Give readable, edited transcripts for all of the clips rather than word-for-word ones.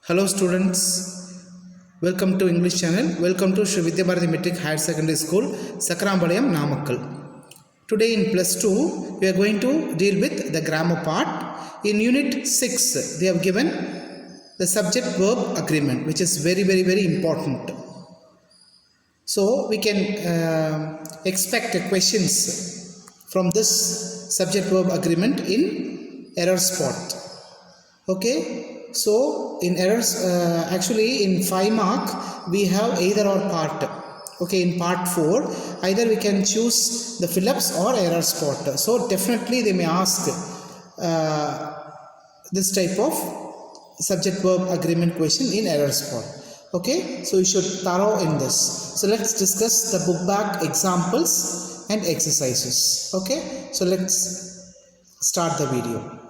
Hello students, welcome to English channel. Welcome to Sri Vidya Bharati Metric Higher Secondary School, Sakrambalayam, Namakkal. Today in plus 2, we are going to deal with the grammar part. In unit 6, they have given the subject verb agreement, which is very important. So we can expect questions from this subject verb agreement in error spot. Okay. So in errors, actually in 5 mark we have either or part. Okay, in part 4 either we can choose the fill-ups or error spot. So definitely they may ask this type of subject verb agreement question in error spot. Okay, so you should thorough in this. So let's discuss the book back examples and exercises. Okay, so let's start the video.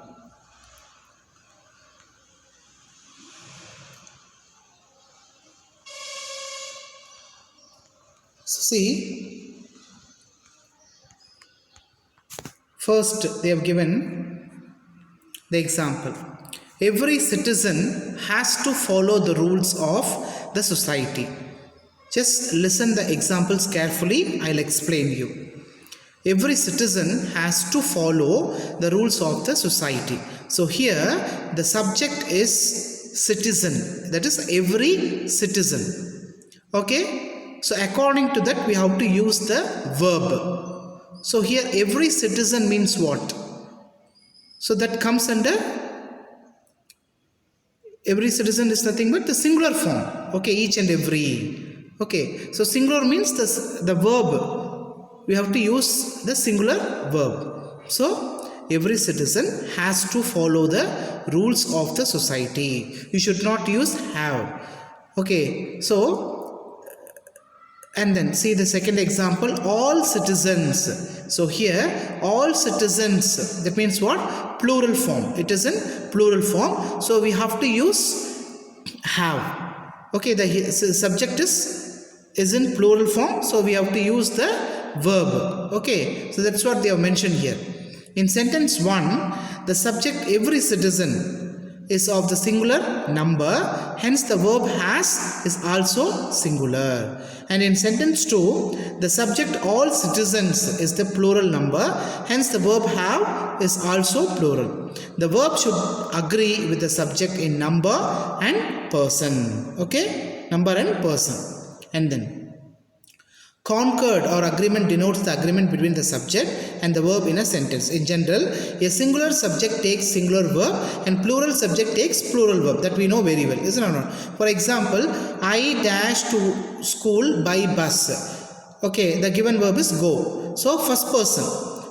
So see, first they have given the example. Every citizen has to follow the rules of the society. Just listen the examples carefully, I'll explain you. Every citizen has to follow the rules of the society. So here the subject is citizen, that is every citizen. Okay. So according to that we have to use the verb. So here every citizen means what? So that comes under, every citizen is nothing but the singular form. Okay, each and every. Okay, so singular means the verb. We have to use the singular verb. So every citizen has to follow the rules of the society. You should not use have. Okay, so and then see the second example, all citizens. So here all citizens, that means what? Plural form. It is in plural form. So we have to use have. Okay, the subject is in plural form. So we have to use the verb. Okay, so that's what they have mentioned here. In sentence 1, the subject every citizen is of the singular number, hence the verb has is also singular. And in sentence 2, the subject all citizens is the plural number, hence the verb have is also plural. The verb should agree with the subject in number and person. Okay, number and person. And then concord or agreement denotes the agreement between the subject and the verb in a sentence. In general, a singular subject takes singular verb and plural subject takes plural verb. That we know very well, isn't it not? For example, I dash to school by bus. Okay, the given verb is go. So first person.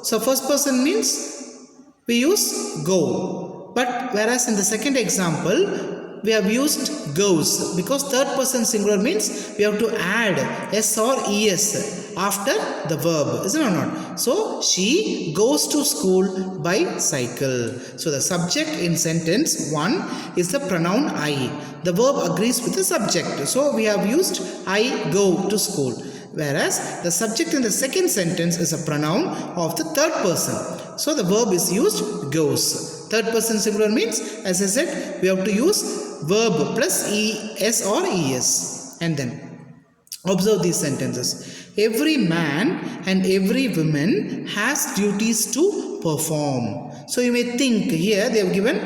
So first person means we use go. But whereas in the second example, we have used goes, because third person singular means we have to add s or es after the verb, isn't it not? So she goes to school by cycle. So the subject in sentence 1 is the pronoun I. The verb agrees with the subject. So we have used I go to school. Whereas the subject in the second sentence is a pronoun of the third person. So the verb is used goes. Third person singular means, as I said, we have to use verb plus es or es. And then observe these sentences. Every man and every woman has duties to perform. So you may think here they have given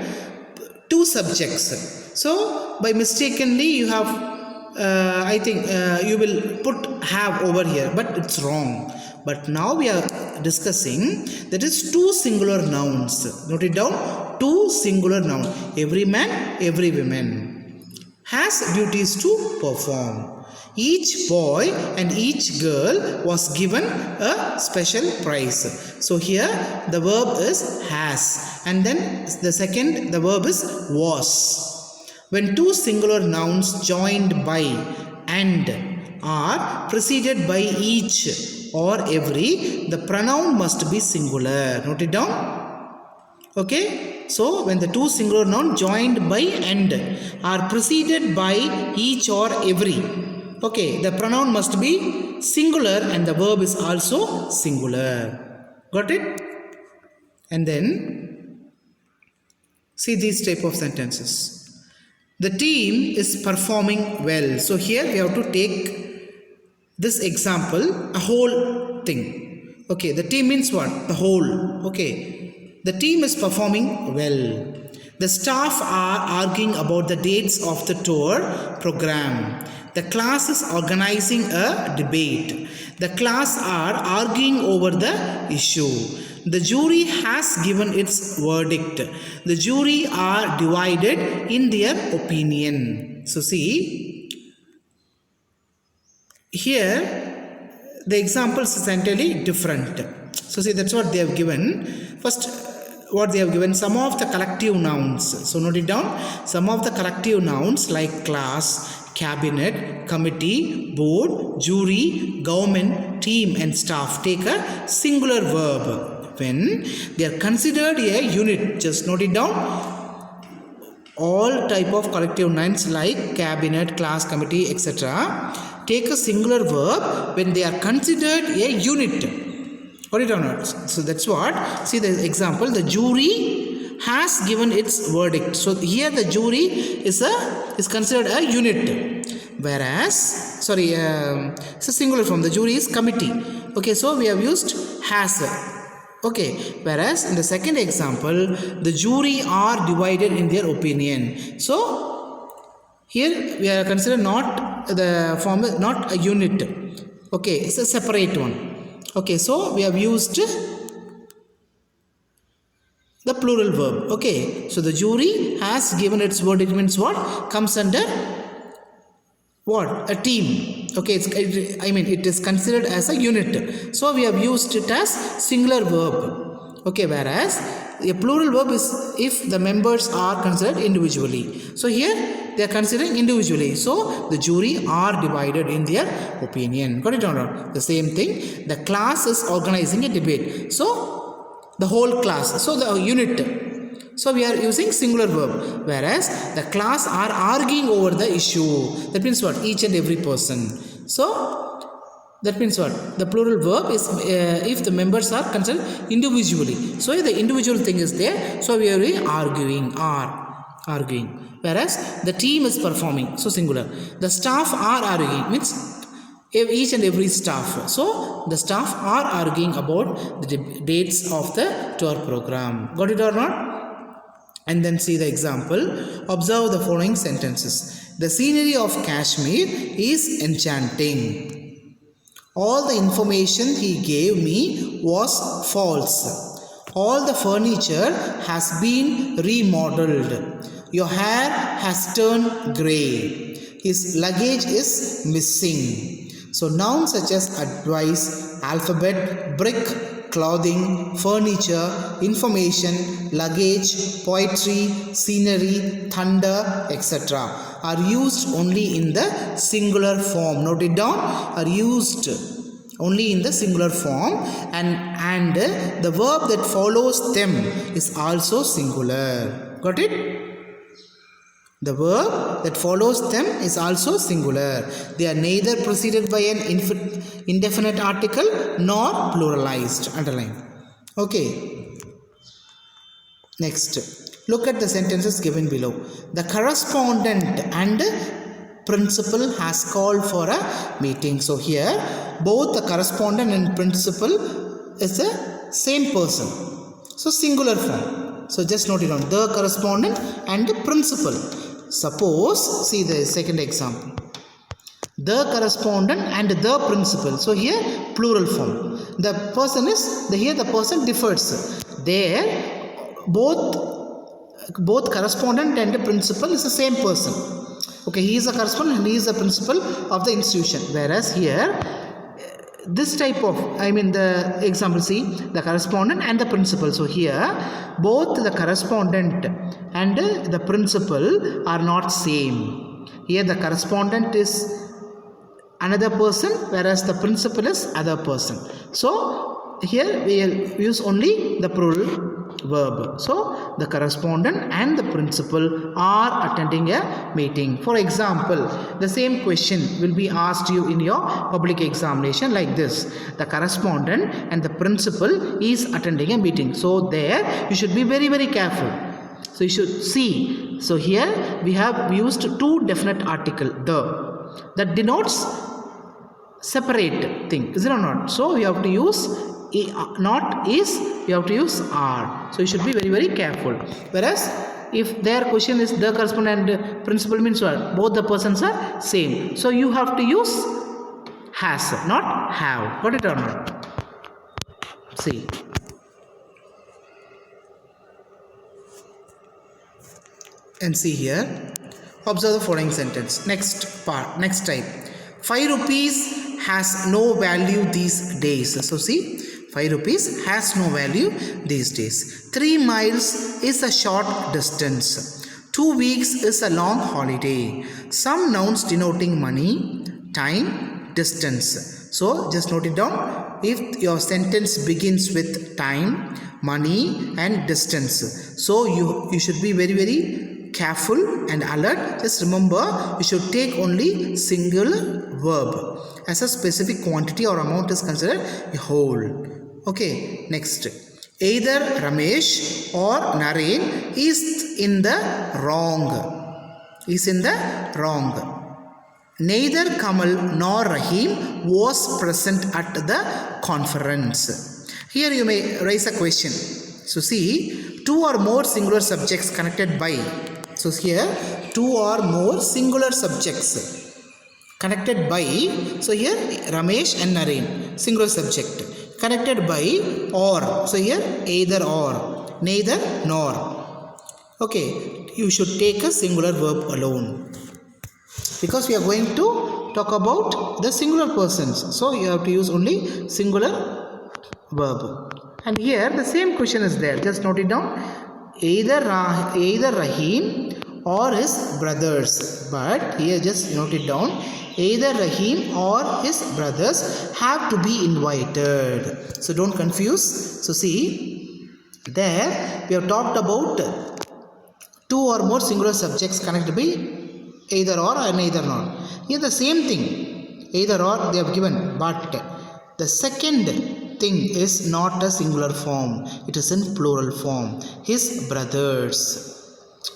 two subjects. So by mistakenly you have I think you will put have over here, but it's wrong. But now we are discussing that is two singular nouns. Note it down, two singular nouns. Every man, every woman has duties to perform. Each boy and each girl was given a special prize. So here the verb is has, and then the second the verb is was. When two singular nouns joined by and are preceded by each or every, the pronoun must be singular. Note it down. Okay. So when the two singular nouns joined by and are preceded by each or every, okay, the pronoun must be singular and the verb is also singular. Got it? And then see these type of sentences. The team is performing well. So here we have to take this example, a whole thing. Okay, the team means what? The whole. Okay, the team is performing well. The staff are arguing about the dates of the tour program. The class is organizing a debate. The class are arguing over the issue. The jury has given its verdict. The jury are divided in their opinion. So see, here the examples is entirely different. So see, that's what they have given. First, what they have given, some of the collective nouns. So note it down. Some of the collective nouns like class, cabinet, committee, board, jury, government, team and staff take a singular verb when they are considered a unit. Just note it down. All type of collective nouns like cabinet, class, committee, etc. take a singular verb when they are considered a unit. Got it or not? So that's what. See the example. The jury has given its verdict. So here the jury is considered a unit. Whereas, it's a singular form. The jury is committee. Okay, so we have used has. Okay, whereas in the second example, the jury are divided in their opinion. So here we are considered not the form, not a unit. Okay, it's a separate one. Okay, so we have used the plural verb. Okay, so the jury has given its verdict means what? Comes under what? A team. Okay, it is considered as a unit. So we have used it as singular verb. Okay, whereas a plural verb is if the members are considered individually. So here they are considering individually. So the jury are divided in their opinion. Got it or not? The same thing. The class is organizing a debate. So the whole class. So the unit. So we are using singular verb. Whereas the class are arguing over the issue. That means what? Each and every person. So that means what? The plural verb is if the members are concerned individually. So the individual thing is there. So we are arguing. Whereas the team is performing. So singular. The staff are arguing. Means each and every staff. So the staff are arguing about the dates of the tour program. Got it or not? And then see the example. Observe the following sentences. The scenery of Kashmir is enchanting. All the information he gave me was false. All the furniture has been remodeled. Your hair has turned grey. His luggage is missing. So nouns such as advice, alphabet, brick, clothing, furniture, information, luggage, poetry, scenery, thunder, etc. are used only in the singular form. Note it down. Are used only in the singular form, and the verb that follows them is also singular. Got it? The verb that follows them is also singular. They are neither preceded by an indefinite article nor pluralized. Underline. Okay. Next, look at the sentences given below. The correspondent and principal has called for a meeting. So here, both the correspondent and principal is the same person. So singular form. So just note it down. The correspondent and the principal. Suppose, see the second example. The correspondent and the principal. So here plural form. The person is, here the person differs. There both correspondent and the principal is the same person. Okay, he is a correspondent and he is the principal of the institution. Whereas here, this type of, the example, see, the correspondent and the principal. So here, both the correspondent and the principal are not same. Here the correspondent is another person, whereas the principal is other person. So here we will use only the plural verb. So the correspondent and the principal are attending a meeting. For example, the same question will be asked you in your public examination like this. The correspondent and the principal is attending a meeting. So there you should be very, very careful. So you should see. So here we have used two definite article, the, that denotes separate thing, is it or not? So we have to use not is, you have to use are. So you should be very, very careful. Whereas if their question is the correspondent and principal means what? Both the persons are same. So you have to use has, not have. Got it or not? See. And see here. Observe the following sentence. Next part, next type. 5 rupees has no value these days. So see, 5 rupees has no value these days. 3 miles is a short distance. 2 weeks is a long holiday. Some nouns denoting money, time, distance. So just note it down. If your sentence begins with time, money and distance, so you should be very, very careful and alert. Just remember, you should take only single verb, as a specific quantity or amount is considered a whole. Okay, next. Either Ramesh or Naren is in the wrong. Is in the wrong. Neither Kamal nor Rahim was present at the conference. Here you may raise a question. So see, 2 or more singular subjects connected by. So here 2 or more singular subjects connected by. So here Ramesh and Naren, singular subject, connected by or. So here either or, neither nor. Okay, you should take a singular verb alone, because we are going to talk about the singular persons. So you have to use only singular verb. And here the same question is there. Just note it down. Either Rahim or his brothers. But here just note it down. Either Rahim or his brothers have to be invited. So don't confuse. So see, there we have talked about 2 or more singular subjects connected by either or and neither nor. Here the same thing. Either or they have given. But the second thing is not a singular form. It is in plural form. His brothers.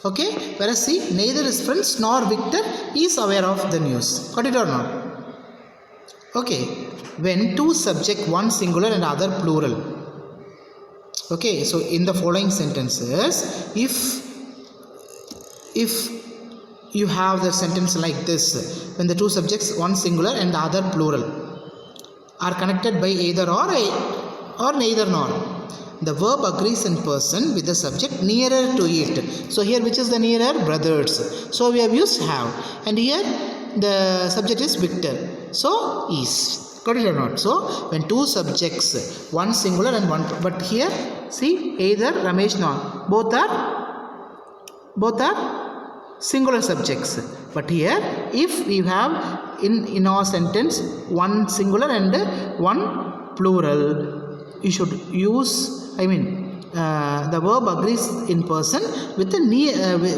Okay, whereas see, neither his friends nor Victor is aware of the news. Got it or not? Okay, when 2 subject, one singular and other plural. Okay, so in the following sentences, if you have the sentence like this, when the 2 subjects, one singular and the other plural, are connected by either or neither nor, the verb agrees in person with the subject nearer to it. So here which is the nearer? Brothers. So we have used have, and here the subject is Victor. So is. Got it or not? So when 2 subjects, one singular and one, but here see, either Ramesh nor, both are singular subjects. But here if we have in our sentence one singular and one plural, you should use, the verb agrees in person with the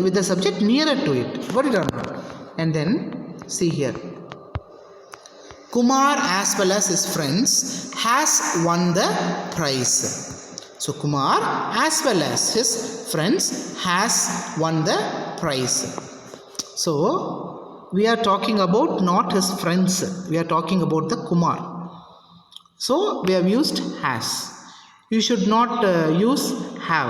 with the subject nearer to it. Got it or not? And then see here, Kumar as well as his friends has won the prize. So Kumar as well as his friends has won the prize. So we are talking about not his friends, we are talking about the Kumar. So we have used has. You should not use have.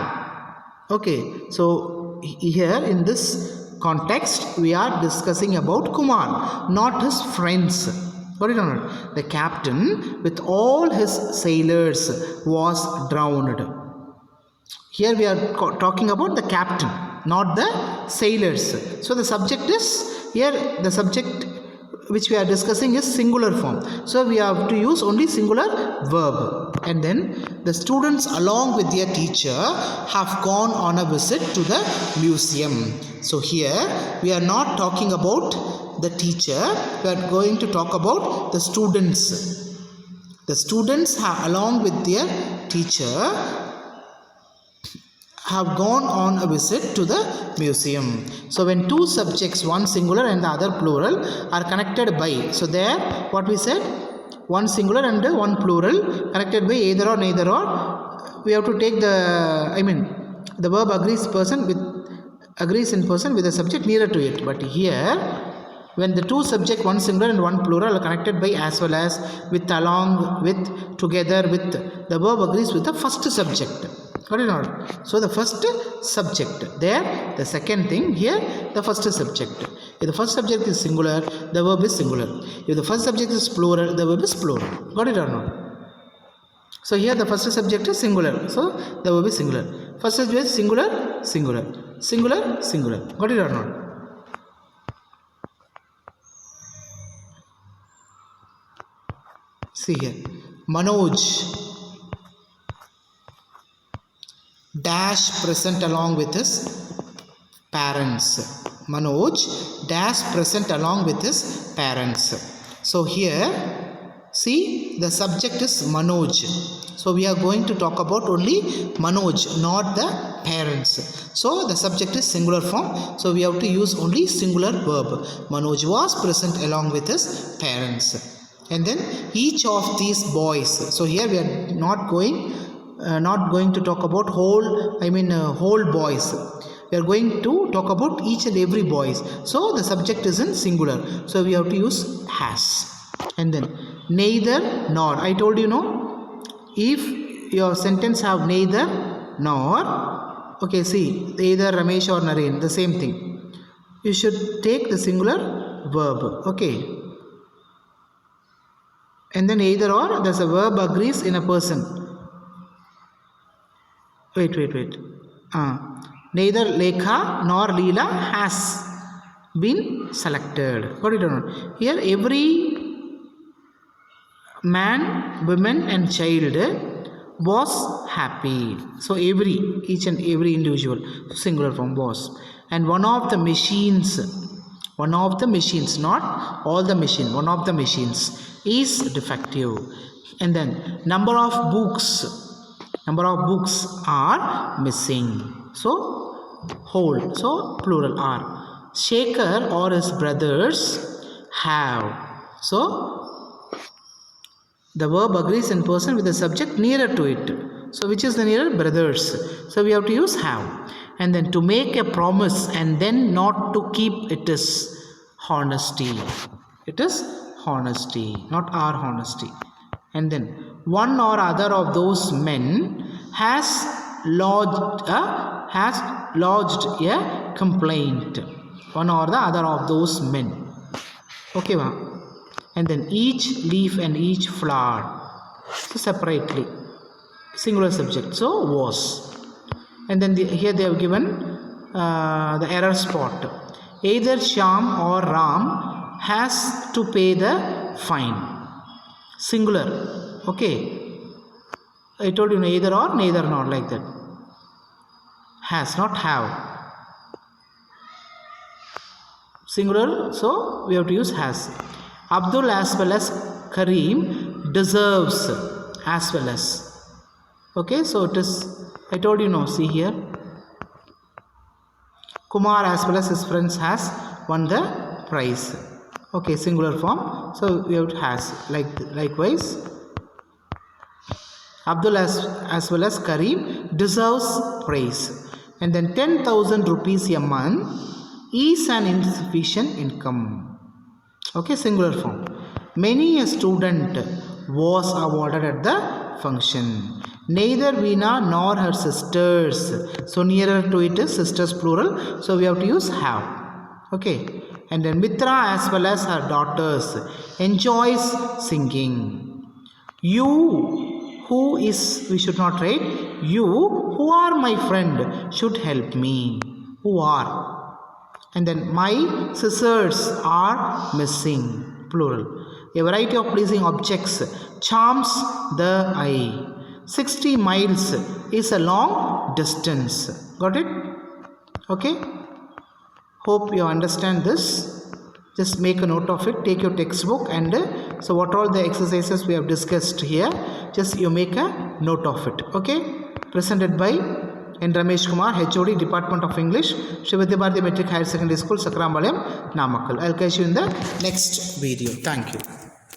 Okay, so here in this context we are discussing about Kumar, not his friends. Got it or not? The captain with all his sailors was drowned. Here we are talking about the captain, not the sailors. So the subject is, here the subject which we are discussing is singular form. So we have to use only singular verb. And then the students along with their teacher have gone on a visit to the museum. So here we are not talking about the teacher, we are going to talk about the students. The students have, along with their teacher, have gone on a visit to the museum. So when 2 subjects, one singular and the other plural, are connected by, so there what we said, one singular and one plural connected by either or neither or, we have to take the, the verb agrees person with agrees in person with the subject nearer to it. But here, when the two subject, one singular and one plural, are connected by as well as, with, along with, together with, the verb agrees with the first subject. Got it or not? So the first subject there, the second thing here, the first subject. If the first subject is singular, the verb is singular. If the first subject is plural, the verb is plural. Got it or not? So here the first subject is singular, so the verb is singular. First subject is singular, singular, singular, singular. Got it or not? See here, Manoj dash present along with his parents. Manoj dash present along with his parents. So here, see, the subject is Manoj. So we are going to talk about only Manoj, not the parents. So the subject is singular form. So we have to use only singular verb. Manoj was present along with his parents. And then each of these boys. So here we are not going to talk about whole boys. We are going to talk about each and every boys. So the subject is in singular. So we have to use has. And then neither nor. I told you, no, if your sentence have neither nor, okay, see, either Ramesh or Naren, the same thing. You should take the singular verb, okay. And then either or, there's a verb agrees in a person. Wait. Neither Lekha nor Leela has been selected. Got it or not? Here every man, woman and child was happy. So each and every individual, singular form was. And one of the machines, not all the machine, one of the machines is defective. And then number of books are missing. So whole, so plural are. Shekhar or his brothers have. So the verb agrees in person with the subject nearer to it. So which is the nearer? Brothers. So we have to use have. And then to make a promise and then not to keep, it is honesty. It is honesty, not our honesty. And then one or other of those men has lodged a complaint. One or the other of those men. Okay, wow. And then each leaf and each flower. So separately. Singular subject. So was. And then here they have given the error spot. Either Shyam or Ram has to pay the fine. Singular. Okay. I told you either or, neither nor, like that. Has, not have. Singular, so we have to use has. Abdul as well as Kareem deserves as well as. Okay, so it is, I told you, no, see here. Kumar as well as his friends has won the prize. Okay, singular form. So we have to has. Likewise, Abdul as well as Kareem deserves praise. And then 10,000 rupees a month is an insufficient income. Okay, singular form. Many a student was awarded at the function. Neither Veena nor her sisters. So nearer to it is sisters plural. So we have to use have. Okay. And then Mitra as well as her daughters enjoys singing. You who is, we should not write, you who are my friend should help me. Who are. And then my scissors are missing. Plural. A variety of pleasing objects charms the eye. 60 miles is a long distance. Got it? Okay. Hope you understand this. Just make a note of it. Take your textbook and so what all the exercises we have discussed here, just you make a note of it. Okay. Presented by N. Ramesh Kumar, HOD, Department of English, Sri Vidya Bharati Metric Higher Secondary School, Sakrambalayam, Namakkal. I will catch you in the next video. Thank you.